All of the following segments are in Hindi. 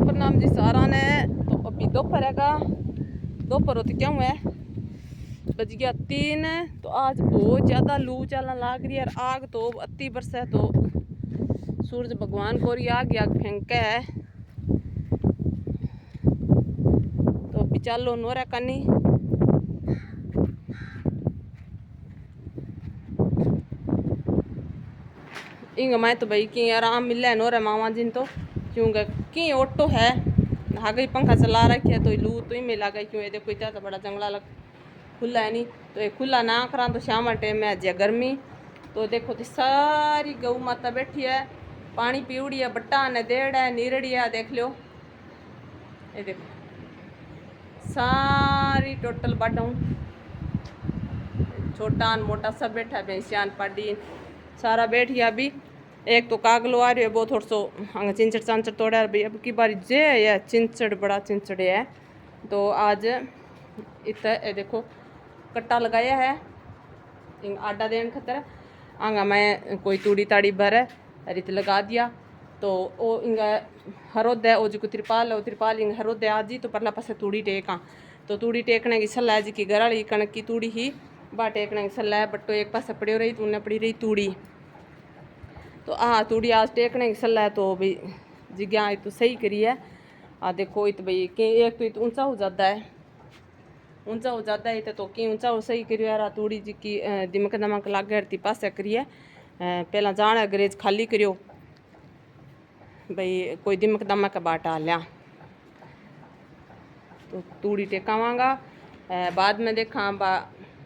प्रणाम जी सारा ने। तो अभी दोपहर है, दोपहर होती क्यों है, बज गया 3। तो आज बहुत ज़्यादा लू चलना लग रही है और आग तो अति बरस है। तो सूरज भगवान को ही आग फेंक है। तो अभी चलो नोरा कनी इंग मैं तो भाई कि आराम मिले नोरा मामा जिन तो क्योंकि कि ऑटो है आ गई पंखा चला रखी है। तो लू तो ही मिला गई क्यों, ये देखो इतना तो बड़ा जंगला लग खुला है नहीं। तो ये खुला ना करा तो शाम टाइम में आज गर्मी। तो देखो तो सारी गऊ माता बैठी है, पानी पीवड़ी है, बट्टा ने देड़ है, नीरड़ी है, देख लो ये देखो सारी टोटल बाडू छोटा मोटा सब बैठा है, भैंसियान पाडी सारा बैठी है। अभी एक तो कागलो आ रही है वो थोड़ा सो हंग चिंचड़ चांचड़ तोड़ा भाई अब की बारी जे है चिंचड़ बड़ा चिंचड़ है। तो आज इतना देखो कट्टा लगाया है इंग आडा देन खतर आंगा मैं कोई तूड़ी ताड़ी भर रित लगा दिया। तो वो इंग हरोद है वो जो त्रिपाल है वो त्रिपाल इंग हरोद है आज ही। तो परला पासे तूड़ी टेका तो तूड़ी टेकने की सलाह जी की गराली कणक की तूड़ी ही बा टेकने की सलाह बट्टो एक पासे पड़ी रही तो उन्हें पड़ी रही तूड़ी। तो तूड़ी आज टेकने की सलाह है। तो भाई जिज्ञा तो सही करी है। देखो इत भाई कि एक तो इत ऊंचा हो जाता है, ऊंचा हो जाता है तो कि ऊंचा हो सही करियो यार। तूड़ी जी की दिमक दमक लाग गई पास करिए पहला जान अंग्रेज खाली करियो भाई कोई दिमक दमक बाट आ लिया। तो तूड़ी टेकावांगा बाद में देखा बा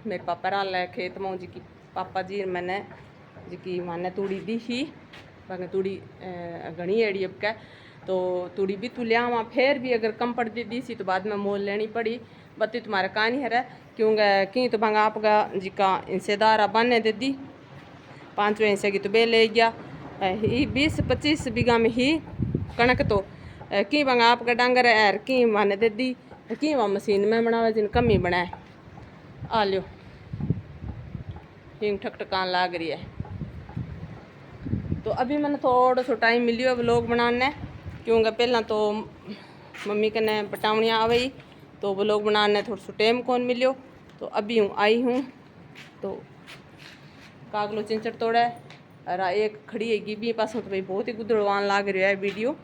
मेरे पापा रहा है खेत में जी की पापा जी मैंने जी की माने तूड़ी दी ही बाकी तूड़ी घनी एड़ी अब क्या। तो तूड़ी भी तू लिया वहाँ फिर भी अगर कम पड़ दी सी तो बाद में मोल लेनी पड़ी बत्ती तुम्हारा कहानी है क्योंकि तो भांगा आपका जी का हिस्सेदार बने दे दी 5वें हिस्से की तो बे ले गया ही 20-25 बीघा में ही कणक। तो की भांगा आपका डांगर है की माने दे दी की वहाँ मशीन में बनावे जिन कम ही बनाए आ लियो हिंग ठक ठकान लाग रही है। तो अभी मैंने थोड़ा सा टाइम मिलियो व्लॉग बनाने क्योंकि पहला तो मम्मी कने पटावनियाँ आ गई तो व्लॉग बनाने थोड़ा सा टाइम कौन मिलियो। तो अभी हूँ आई हूँ तो कागलो चिंचड़ तोड़ा और एक खड़ी है भी पास तो भाई बहुत ही गुदड़वान लाग रहा है वीडियो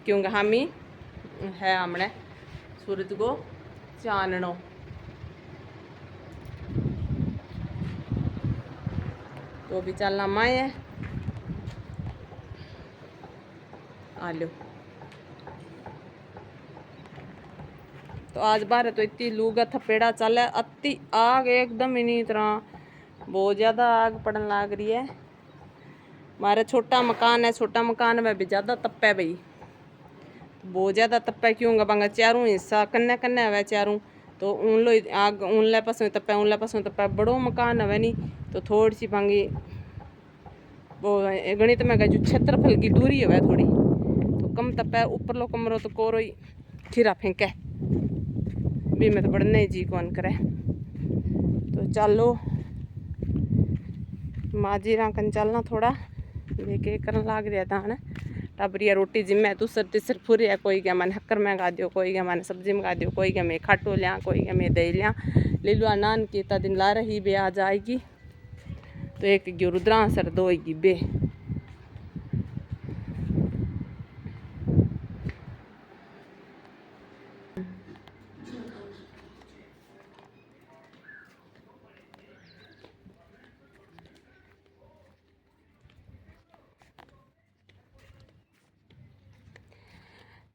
क्योंकि हम ही है हमने सूरज को चाननो। तो अभी चलना माए है आ लो। तो आज बार तो इतनी लूगा थपेड़ा चल है अति आग एकदम इन्हीं तरह बहुत ज़्यादा आग पड़न लग रही है। हमारा छोटा मकान है, छोटा मकान में भी ज़्यादा तप है भाई बहुत ज़्यादा तप है क्यों बंगा चारों हिस्सा कन्ने कन्ने है चारों। तो उन लो आग उनले पसों तप है उनले पसों तप है बड़ो मकान है नहीं। तो थोड़ी सी भांगी वो गणित में जो क्षेत्रफल की दूरी है थोड़ी तो कम तप है। ऊपर लो कमरो तो कोरो ही खीरा फेंके भी में तो बढ़ने जी कौन करे। तो चलो माजीरा कन चलना थोड़ा लेके करन लाग रहा था टाबरिया रोटी जिम्मे दूसर तीसर फुरी है कोई क्या मैंने हक्कर में गा दियो कोई क्या मैंने सब्जी में गा दियो कोई क्या मैं खाटो लिया कोई क्या मैं दही लिया लीलुआ नान की इतना दिन ला रही बे आ जाएगी। तो एक जो रुद्रा सर दो बे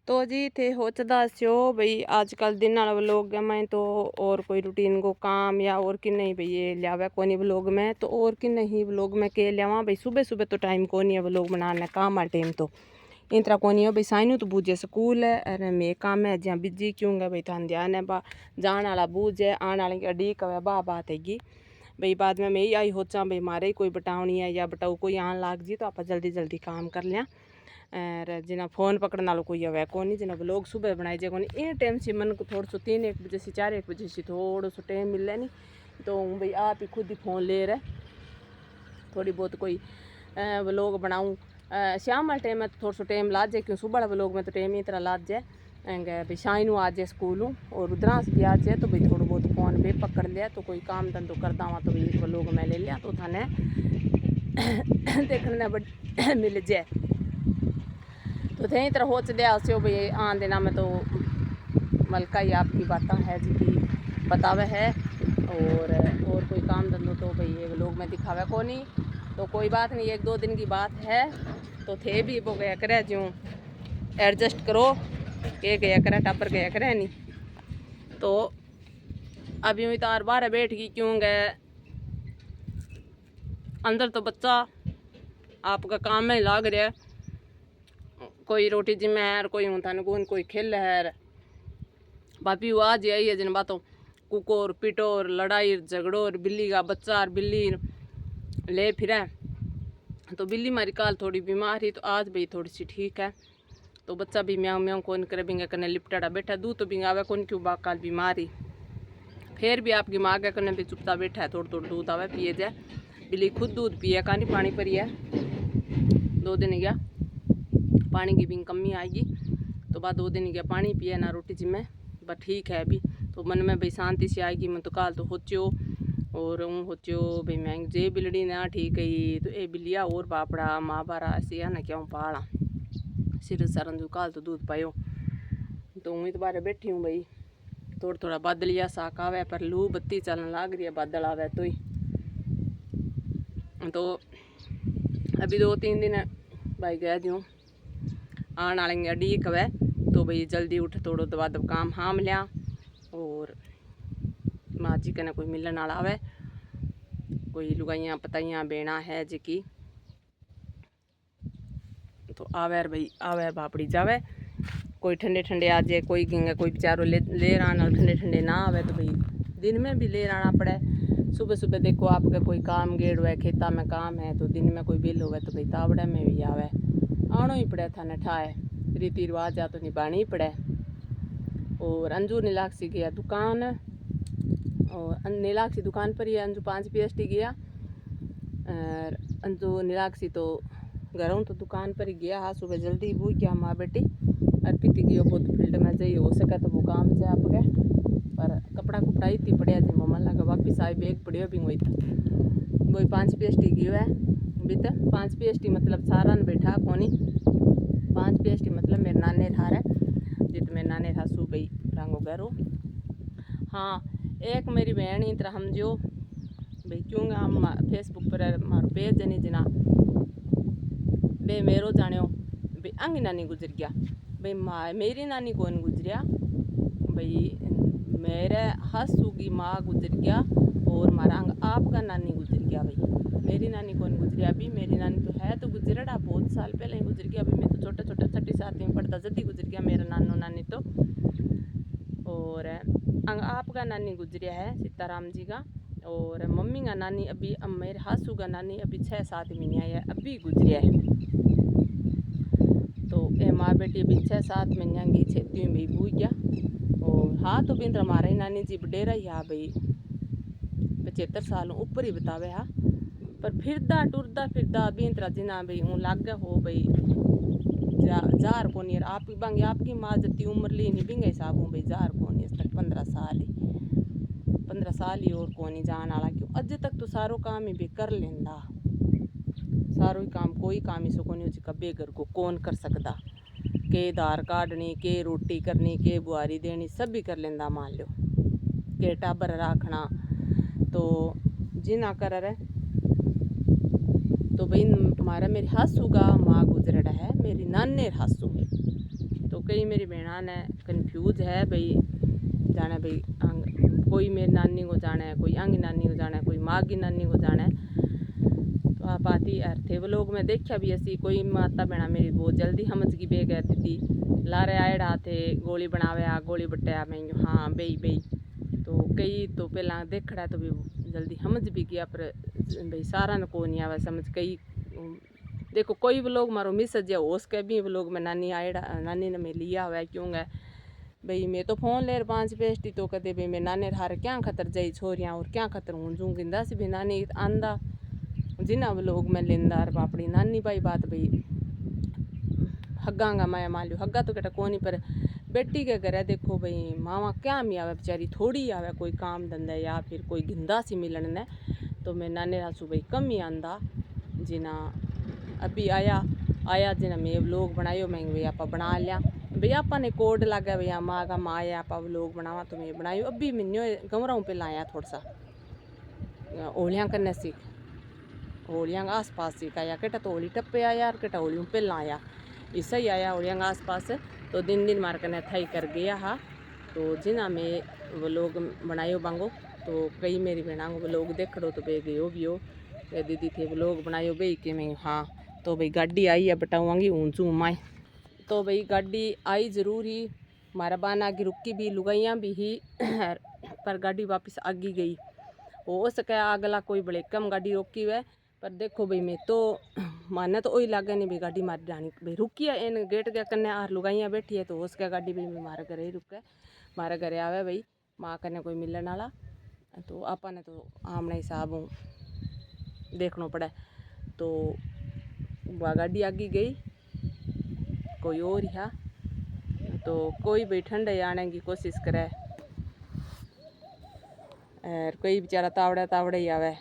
तो जी थे हो चदा सो भाई आजकल दिन वाला व्लॉग में तो और कोई रूटीन को काम या और कि नहीं भाई ये लियावा कोनी व्लॉग में। तो और कि नहीं व्लॉग में के लियावा भाई सुबह सुबह तो टाइम कोनी है व्लॉग बनाने काम आ टाइम तो इन तरह कोनी है भाई साइनू तो बूझे स्कूल है अरे मे काम है जहाँ बिजी क्यों भाई थान ध्यान है बा जान वाला बूझ है आने वाले की अडी कवे बा बात हैगी भाई बाद में मैं ही आई हो भाई मारे ही कोई बटावनी है या बटाऊ कोई आन लाग जी तो आप जल्दी जल्दी काम कर लिया। और जिना फोन पकड़ने वालों कोई है को नहीं जिना व्लॉग सुबह बनाई जाए कोनी इन टाइम से मन को थोड़ा सो 3-1 बजे से 4-1 बजे से थोड़ा सो टाइम मिल रहा नहीं। तो भाई आप ही खुद ही फ़ोन ले रहे थोड़ी बहुत कोई व्लॉग बनाऊँ शाम वाले टाइम में तो थोड़ा सा टाइम लाद जाए, क्यों सुबह वाले लोग में तो टाइम ही तरह लाद जाए भाई शाइन आ जाए स्कूलों और उधर से भी आ जाए तो भाई थोड़ा बहुत फोन पे पकड़ लिया तो कोई काम धंधो करता हुआ तो भाई वो लोग मैं ले लिया तो थाने देखने मिल जाए तो थे तरह हो दिया से भाई आन दिना में तो मलका ही आपकी बातें है जी की बतावे है और कोई काम धंधो तो भाई ये लोग में दिखावे को नहीं, तो कोई बात नहीं, 1-2 दिन की बात है तो थे भी वो गया करे जो एडजस्ट करो के गया करे टापर गया करे नहीं तो अभी हुई तार बाहर बैठ गई क्यों गए अंदर तो बच्चा आपका काम में लाग रहा है, कोई रोटी जिम्मे है कोई हूँ थाने कोई खेल है भाभी वो आज आई है जिन बातों कुकोर पिटोर लड़ाई झगड़ोर बिल्ली का बच्चा और बिल्ली ले फिर तो बिल्ली मारी काल थोड़ी बीमार ही तो आज भाई थोड़ी सी ठीक है, तो बच्चा भी म्याऊ म्याऊ कौन करे बिंगा करने लिपटाड़ा बैठा दूध तो बिंगा आवे कौन क्यों बाकाल बीमारी फिर भी आपकी माँ के करने भी चुपता बैठा है, थोड़ा थोड़ा दूध आवे पिए जाए, बिल्ली खुद दूध पिए कहानी पानी पर ही है 2 दिन गया पानी की भी कमी आएगी तो बाद 2 दिन गया पानी पिए ना रोटी जिम्मे बस ठीक है अभी तो मन में भाई शांति से आएगी, मैं तो काल तो होच्यो और होच्यो भाई मैं जे बिल्ली ना ठीक है तो ये बिल्लिया और पापड़ा माँ बारा ऐसे है ना क्यों पाला सिर सरंजू काल तो दूध पायो तो उम्मीद बारे बैठी हूँ भाई थोड़ा थोड़ा बादलिया साक आवे पर लू बत्ती चलने लग रही है बादल आवे तो ही तो अभी 2-3 दिन भाई गया जो आने वाले अड़ीक वे तो भाई जल्दी उठ थोड़ा दबा दब काम हाम लिया और माँ जी कने कोई मिलने वाला आवे कोई लुगाइयाँ पताइयाँ बेना है जिकी तो आवे भाई आवे बापड़ी जावे कोई ठंडे ठंडे आ जाए कोई गेंगे कोई बेचारो ले आना ठंडे ठंडे ना आवे तो भाई दिन में भी ले आना पड़े, सुबह सुबह देखो आपका कोई काम गेड़ हुआ है खेता में काम है तो दिन में कोई बिल होगा तो भाई तावड़े में भी आवे आनो ही पड़े था नठाए रीति रिवाज या तो निभानी ही पड़े। और अंजू नीलाक्षी गया दुकान और नीलाक्षी दुकान पर ही अंजू 5 PST गया और अंजू नीलाक्षी तो घरों तो दुकान पर ही गया हाँ सुबह जल्दी वो क्या माँ बेटी अर्पित की बहुत फील्ड में जाइए हो सका तो वो काम से आप गए पर कपड़ा कुपड़ा इतनी पड़िया थी मम्मा लगा वापिस आई बैग पड़ियो भी वही वही 5 PST गयो है बीत 5 PST मतलब सारा न बैठा कोनी 5 PST मतलब मेरे नाने था रहे जित मेरे नाने था सुबह रंगो गरो हाँ एक मेरी बहन ही तरह हम जो भाई क्यों हम फेसबुक पर मारो पेज जनी जना बे मेरो जाने भाई अंग नानी गुजर गया भाई माँ मेरी नानी कौन गुजरिया भाई मेरे हंसू की माँ गुजर गया और मारा अंग आपका नानी गुजर गया भाई मेरी नानी कौन गुजरिया अभी मेरी नानी तो है तो गुजरड़ा बहुत साल पहले ही गुजर गया अभी मैं तो छोटे छोटे 6-7 में पढ़ता जल्दी गुजर गया मेरा नानो नानी तो और अंग आपका नानी गुजरिया है सीताराम जी का और मम्मी का नानी अभी मेरे हासू का नानी अभी 6-7 महीने है अभी गुजरिया है तो ये माँ बेटी अभी 6-7 महीने की छेती में भाई गया और हाँ तो बिंद्र हमारा ही नानी जी बडेरा ही हाँ भाई 75 साल ऊपर ही बतावे हाँ पर फिरदा टुरदा फिरदा अभी इंतरा जिना भाई हूँ लाग हो भाई जार कोनी आप बांगे आपकी माँ जती उम्र ली नहीं बिंगे हिसाब हूँ भाई जार कोनी तक 15 साल ही और कोनी जान आला क्यों अज तक तो सारो काम ही भी कर लेंदा सारो ही काम कोई काम ही सो कोनी उसका बेगर को कौन कर सकता के दार काटनी के रोटी करनी के बुआरी देनी सब भी कर लेंदा मान लो के टाबर रखना तो जिना कर रहे तो भाई हमारा मेरी हासू का माँ गुजरड़ा है मेरी नाने हासू तो कई मेरी बहना ने कन्फ्यूज है भाई जाने भाई कोई मेरी नानी को जाना है कोई अंग नानी को जाना है कोई माँ की नानी को जाना है तो आप आती यार थे वो लोग मैं देखा भी ऐसी कोई माता बहना मेरी बहुत जल्दी समझ की बे कहती थी लारे आए रहा थे गोली बनावे आ गोली बटाया मैं हाँ बई बई तो कई तो पहला देख रहा तो भी जल्दी समझ भी गया पर भाई सारा न को नहीं आवा समझ कई देखो कोई भी लोग मारो मिस जे होश के भी लोग में नानी आए नानी ने मैं लिया हुआ है क्यों है भाई मैं तो फ़ोन ले 5 PST तो कहते भाई मैं नाने हारे क्या खतर जाई छोरियाँ और क्या खतर हूँ जूँ गिंदा से भी नानी आंदा जिना लोग में लेंदा पापड़ी नानी भाई बात भाई हग्गांगा मैं मान लो हग्गा तो कटा कोनी पर बेटी के करे देखो भाई मामा क्या मी आवे बेचारी थोड़ी आवे कोई काम धंधा या फिर कोई गिंदा सी मिलन ने तो मैं नाने रासू भाई कम ही आंदा जिना अभी आया जिना मैं व्लॉग बनायो मैं भाई आप बना लिया भैया आपा ने कोड लगा भैया माँ का माँ या आप व्लॉग बनावा तो मैं बनायो अभी मैंने गमराऊँ पे लाया थोड़ा सा ओलियाँ करने सीख होलियाँ आस पास सीखा या केटा तो होली टप्पे आया और केटा होलियों पे लाया ऐसा ही आया होलियाँ आस पास तो दिन मार करने थाई कर गया हा तो जिना में वो लोग बनायो बांगो तो कई मेरी बहनांगो वो लोग देख लो तो बे गयो भी हो दीदी थे वो लोग बनायो बे के मैं हाँ तो भाई गाड़ी आई है बताऊँगी ऊँचू माए तो भाई गाड़ी आई ज़रूर ही मारा बान आगे रुकी भी लुगाइयाँ भी ही पर गाड़ी वापस आगे गई हो सके अगला कोई बड़े कम गाड़ी रोकी हुआ पर देखो भाई मैं तो माने तो वही लागे नहीं भाई गाड़ी मारी जानी भाई रुकी है इन गेट के कन्ने आर लुगाइयाँ बैठी है तो हो सके गाड़ी भी मारे घरे ही रुके मारे घरे आवे भाई माँ कन्ने कोई मिलने वाला तो आपा ने तो आमने हिसाब देखना पड़े तो वह गाड़ी आगे गई कोई और ही तो कोई भी ठंडे आने की कोशिश करे और कोई बेचारा तावड़े ही आवे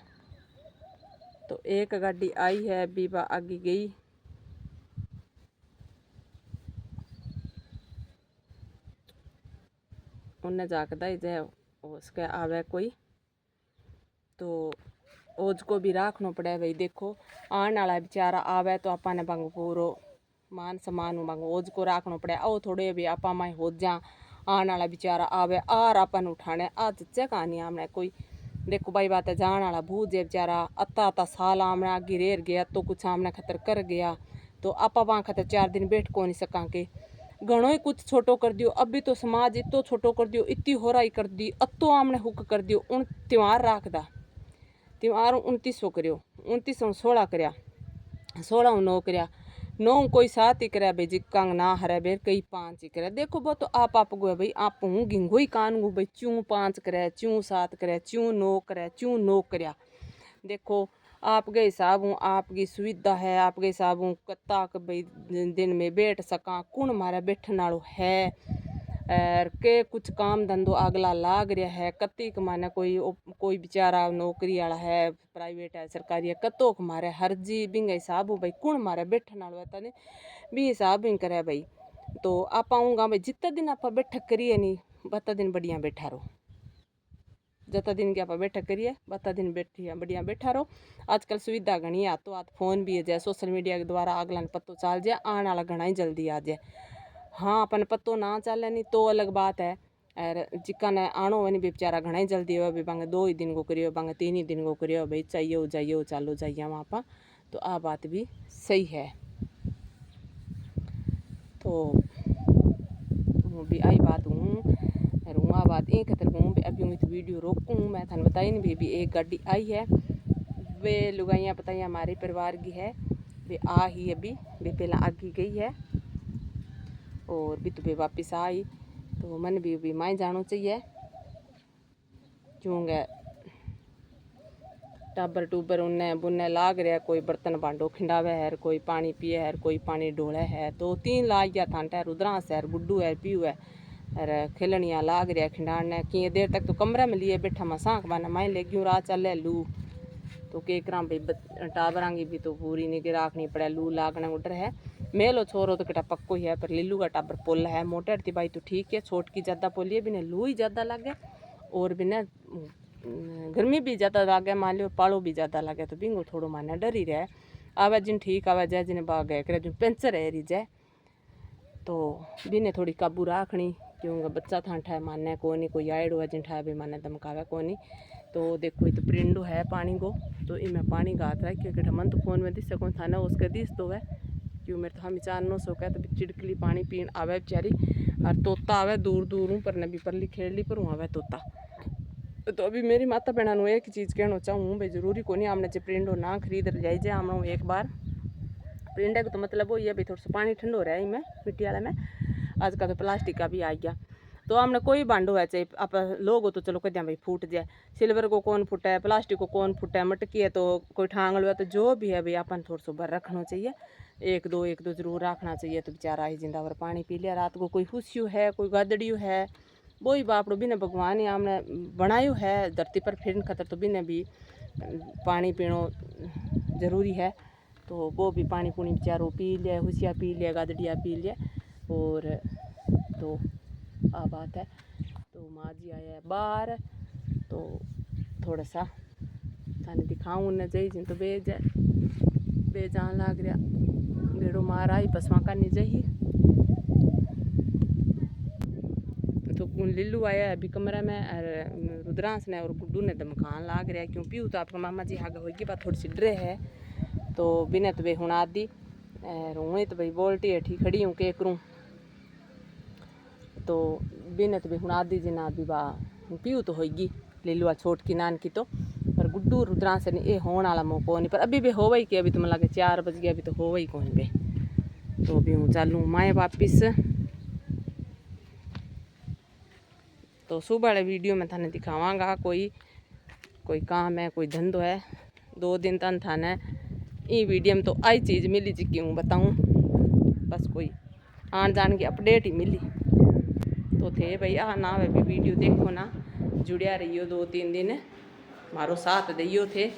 तो एक गाड़ी आई है अभी वह आगे गई उन्हें जाकदा ही जाए उसके आवे कोई तो ओज को भी राखना पड़े भाई देखो आने वाला बेचारा आवे तो आपा ने बांगो पूरो मान सम्मान बांगो ओज को राखना पड़े आओ थोड़े भी आपा माए हो जा आने वाला बेचारा आवे आर अपन उठाने आज कहानी हमने कोई देखो भाई बात है जान वाला भूज है बेचारा अत्ता साल आमने आगे रेर गया तो कुछ आमने खतर कर गया तो आपा वहाँ खतर 4 दिन बैठ को नहीं सका के घणो ही कुछ छोटो कर दियो अभी तो समाज इतो छोटो कर दियो इतनी होराई कर दी अतो आमने हुक कर दियो उन त्यौहार राखदा त्यौहार 2900 करियो 2916 करया 16 9 करया 9 कोई 7 ही करया भाई जिक्कांग ना हरे बेर कई 5 ही करया देखो वो तो आप गो भाई आप हूँ गिंगो ही कान गो भाई च्यों 5 करे च्यों 7 करे च्यों 9 करे च्यों 9 करया देखो आपके हिसाब हूँ आपकी सुविधा है आपके हिसाब हूँ कत्ता भाई दिन में बैठ सका कौन मारा बैठन वालों है और के कुछ काम धंधो अगला लाग रहा है कत्ती कमाना कोई बेचारा नौकरी वाला है प्राइवेट है सरकारी है कत्तो कमारे हर जी बिंगा हिसाब हो भाई कौन मारे बैठन वालों है तने भी हिसाब भी करे भाई तो आप आऊँगा भाई जितना दिन आप बैठक करिए नहीं बता दिन बढ़िया बैठा रहो जता दिन की आप बैठक करिए बता दिन बैठिए बढ़िया बैठा रहो आजकल सुविधा घनी है तो आज फोन भी है जाए सोशल मीडिया के द्वारा अगला पत्तो चल जाए आने वाला घना ही जल्दी आ जाए हाँ अपन पत्तो ना चले नहीं तो अलग बात है और जिका ने आनो वनी बेचारा घना ही जल्दी हो भाई बांगे 2 ही दिन को करियो बांगे 3 ही दिन को करियो भाई चाहिए हो जाइए हो चालो जाइए वहाँ पर तो आ बात भी सही है तो भी आई बात हूँ रूँगा बात एक खतर हूँ अभी मैं तो वीडियो रोकूँ मैं थाने बताई नहीं भी एक गाड़ी आई है वे लुगाइयाँ बताइए हमारे परिवार की है वे आ ही अभी वे पहला आगे गई है और भी तो वे वापस आई तो मन भी माए जाना चाहिए क्योंकि टाबर टूबर उन्ने बुन्ने लाग रहा कोई बर्तन भांडो खिंडावे है कोई पानी पिए है कोई पानी डोले है 2-3 लाग गया थानटा रुद्रांश है गुड्डू है पीऊ है और खिलनिया लाग रहा खिंडाने कि देर तक तो कमरे में लिए बैठा मैं सांख बाना माई ले क्यों रात चले लू तो के करा भाई टाबरांगी भी तो पूरी निगह राखनी पड़े लू लागने उधर है मेलो छोरो तो कटा पक्को ही है पर लीलू का टाबर पोल है मोटे थी भाई तो ठीक है छोट की ज़्यादा पोली है भी लू ही ज़्यादा लगे और भी न गर्मी भी ज़्यादा लगे मान लो पालो भी ज़्यादा लगे तो बिंगो थोड़ो माने डर ही रहे आवे जिन ठीक आवे जाए जिन्हें बाग गए करे जो पेंचर है रही जाए तो बिने थोड़ी काबू राखनी क्योंकि बच्चा था ठा माने को नहीं कोई आयड़ हुआ जिन ठा भी माने धमकावे को नहीं तो देखो ये तो प्रिंडो है पानी को तो इनमें पानी का आता है क्योंकि मन तो फोन में दिस सको था ना उसके दिस तो है क्यों मेरे तो हम चार नो सो तो चिड़कली पानी पीन आवे बेचारी और तोता आवे दूर दूर पर न भी परली खेली पर आवे तोता तो अभी मेरी माता बहना एक चीज़ कहना चाहूँ भाई जरूरी को नहीं हमने जो प्रिंडो ना खरीद जाए जाए हम एक बार प्रिंडे का तो मतलब वो ये भाई थोड़ा सा पानी ठंडो रहा है इनमें मिट्टी वाले में आजकल तो प्लास्टिक का भी आ गया तो हमने कोई भांडो है चाहे आप लोग हो तो चलो कद्या भाई फूट जाए, सिल्वर को कौन फूटा है, प्लास्टिक को कौन फूटा है, मटकी है तो कोई ठांगल है, तो जो भी है भाई अपन थोड़ा सो भर रखना चाहिए, एक दो जरूर रखना चाहिए। तो बेचारा ही जिंदा भर पानी पी लिया। रात को कोई खुशियों है, कोई गादड़ियों है, वही बापड़ो बिना भगवान ही हमने बनायो है धरती पर फिरन खतर, तो बिना भी पानी पीनो जरूरी है। तो वो भी पानी पुनी बेचारो पी लिया, खुशियाँ पी लिया, गादड़िया पी लिया। और तो आ बात है। तो माँ जी आया है बाहर, तो थोड़ा सा थाने दिखाऊँ न जाई जिन तो बेजान लाग रहा बेड़ो मारा ही पसवा करनी चाहिए। तो लिल्लू आया है अभी कमरे में, और रुद्रांश ने और गुड्डू ने तो मकान लाग रहा है। क्यों पीऊ तो आपका मामा जी आगे होगी बात थोड़ी सी डरे है। तो बिना तो वे हूँ आदि रोई तो भाई बोल्टी हेठी खड़ी हूँ के करूँ, तो बिना तो वे हूँ आदि जी ना भी बा पीऊ तो होगी लिल्लू आ छोट की नान की। तो पर गुड्डू रुद्रांश ने ये होने वाला मौका नहीं, पर अभी भी हो वही कि अभी तो मैं लगे 4 बज गया, अभी तो हो वही कौन बे। तो अभी हूँ चालूँ माए वापिस। तो सुबह वाले वीडियो में थाने दिखावांगा कोई काम है, कोई धंधो है। 2 दिन तन थाने ई वीडियो में तो आई चीज़ मिली जी क्यों बताऊँ, बस कोई आन जान की अपडेट ही मिली। तो थे भाई ना वे भी वीडियो देखो ना, जुड़िया रहियो 2-3 दिन मारो साथ दियो थे।